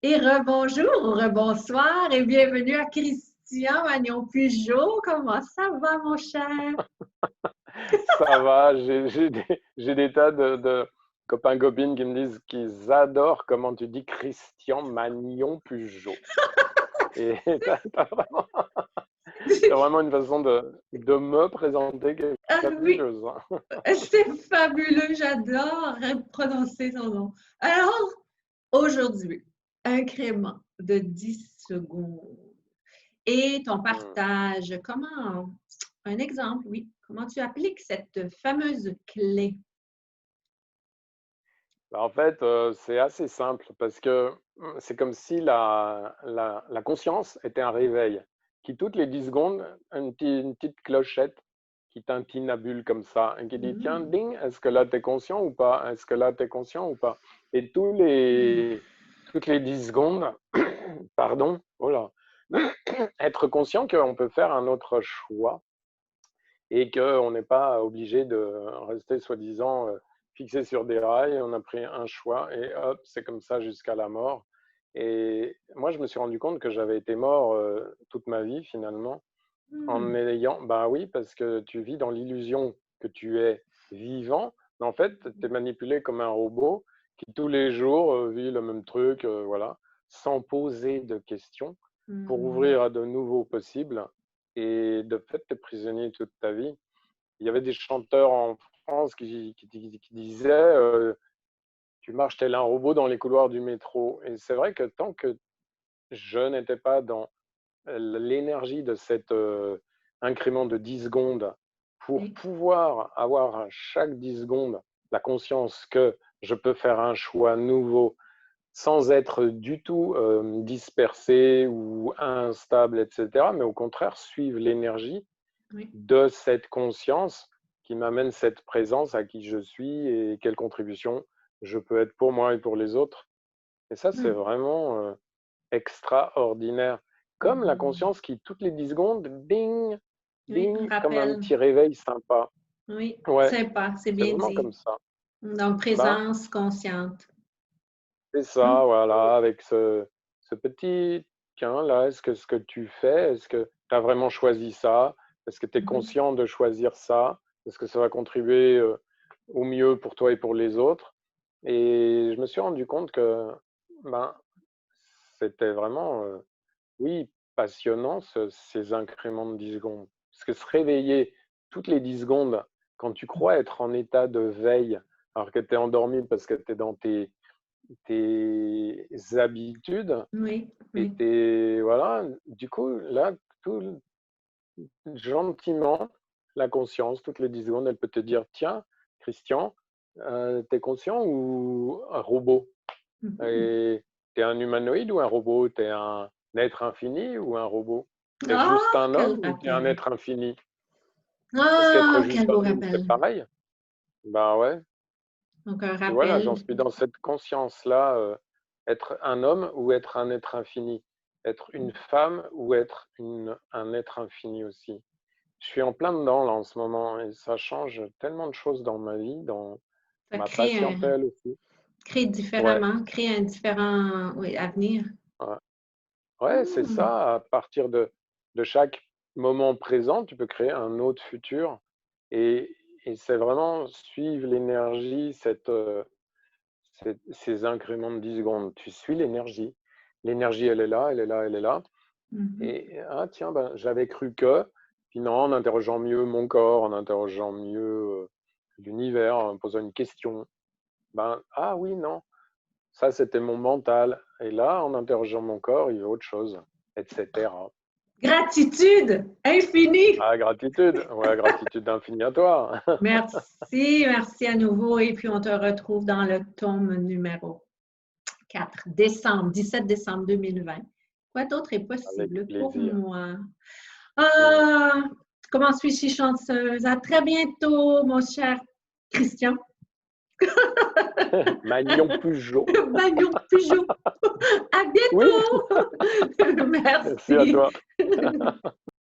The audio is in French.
Et rebonjour ou rebonsoir et bienvenue à Christian Magnon-Pujol. Comment ça va, mon cher? Ça va, j'ai des tas de copains, copines qui me disent qu'ils adorent comment tu dis Christian Magnon Pujol. Et t'as vraiment une façon de me présenter qui est Ah oui, fabuleuse, hein. c'est fabuleux. J'adore prononcer son nom. Alors, aujourd'hui, incrément de 10 secondes. Et ton Hmm. partage, un exemple, oui, comment tu appliques cette fameuse clé? En fait, c'est assez simple parce que c'est comme si la conscience était un réveil qui, toutes les 10 secondes, une petite clochette qui tintinabule comme ça et qui dit, tiens, Hmm. ding, est-ce que là, tu es conscient ou pas? Est-ce que là, tu es conscient ou pas? Et Hmm. toutes les 10 secondes, pardon, oh là, être conscient qu'on peut faire un autre choix et qu'on n'est pas obligé de rester soi-disant fixé sur des rails. On a pris un choix et hop, c'est comme ça jusqu'à la mort. Et moi, je me suis rendu compte que j'avais été mort toute ma vie finalement en Hmm. ayant, bah oui, parce que tu vis dans l'illusion que tu es vivant, mais en fait, tu es manipulé comme un robot qui tous les jours vit le même truc, voilà, sans poser de questions pour Hmm. ouvrir à de nouveaux possibles. Et de fait, tu es prisonnier toute ta vie. Il y avait des chanteurs en France qui disaient tu marches tel un robot dans les couloirs du métro. Et c'est vrai que tant que je n'étais pas dans l'énergie de cet incrément de 10 secondes pour Oui. pouvoir avoir à chaque 10 secondes la conscience que je peux faire un choix nouveau sans être du tout dispersé ou instable, etc., mais au contraire suivre l'énergie Oui. de cette conscience qui m'amène cette présence à qui je suis et quelle contribution je peux être pour moi et pour les autres. Et ça, c'est Hmm. vraiment extraordinaire. Comme la Hmm. conscience qui, toutes les 10 secondes, ding, Oui, un ding, comme un rappel. petit réveil sympa. Oui, Ouais, sympa, c'est c'est bien vraiment dit. comme ça. Donc, Ben, présence consciente. c'est Hmm. ça, voilà, avec ce petit tiens là, est-ce que ce que tu fais, est-ce que tu as vraiment choisi ça? Est-ce que tu es Mhm. conscient de choisir ça? Est-ce que ça va contribuer au mieux pour toi et pour les autres? Et je me suis rendu compte que ben, c'était vraiment, oui, passionnant ces incréments de 10 secondes. Parce que se réveiller toutes les 10 secondes quand tu crois être en état de veille, alors que tu es endormi parce que tu es dans tes habitudes Oui, et oui. voilà, du coup, là, tout gentiment, la conscience, toutes les 10 secondes, elle peut te dire, tiens, Christian, t'es conscient ou un robot? Mhm. Et t'es un humanoïde ou un robot? T'es un être infini ou un robot? T'es juste Ah, un quel homme ou t'es un rappel. être infini? Parce qu'être Ah, quel juste beau un homme, rappel. c'est pareil. Ben ouais. Donc, un Et voilà, j'en rappel. suis dans cette conscience-là, être un homme ou être un être infini, être une femme ou être un être infini aussi. Je suis en plein dedans là en ce moment et ça change tellement de choses dans ma vie, dans Ça ma crée patientèle aussi. crée Ouais, différemment, crée un différent, oui, avenir. ouais, ouais, c'est Hmm. ça. À partir de chaque moment présent, tu peux créer un autre futur et, et c'est vraiment suivre l'énergie, ces incréments de 10 secondes. Tu suis l'énergie. L'énergie, elle est là, elle est là, elle est là. Mhm. Et ah tiens, ben, j'avais cru que, puis non, en interrogeant mieux mon corps, en interrogeant mieux l'univers, en posant une question, ben ah oui, non, ça c'était mon mental. Et là, en interrogeant mon corps, il y a autre chose, etc. Gratitude infinie. Ah, gratitude, ouais, gratitude infinie à toi. Merci, merci à nouveau. Et puis, on te retrouve dans le tome numéro 4, décembre, 17 décembre 2020. Quoi d'autre est Avec possible pour plaisir. moi? Mm. Ah, comment suis-je si chanceuse? À très bientôt, mon cher Christian. Magnon Peugeot. Bagnon Peugeot. À Oui, bientôt. merci à Merci. toi.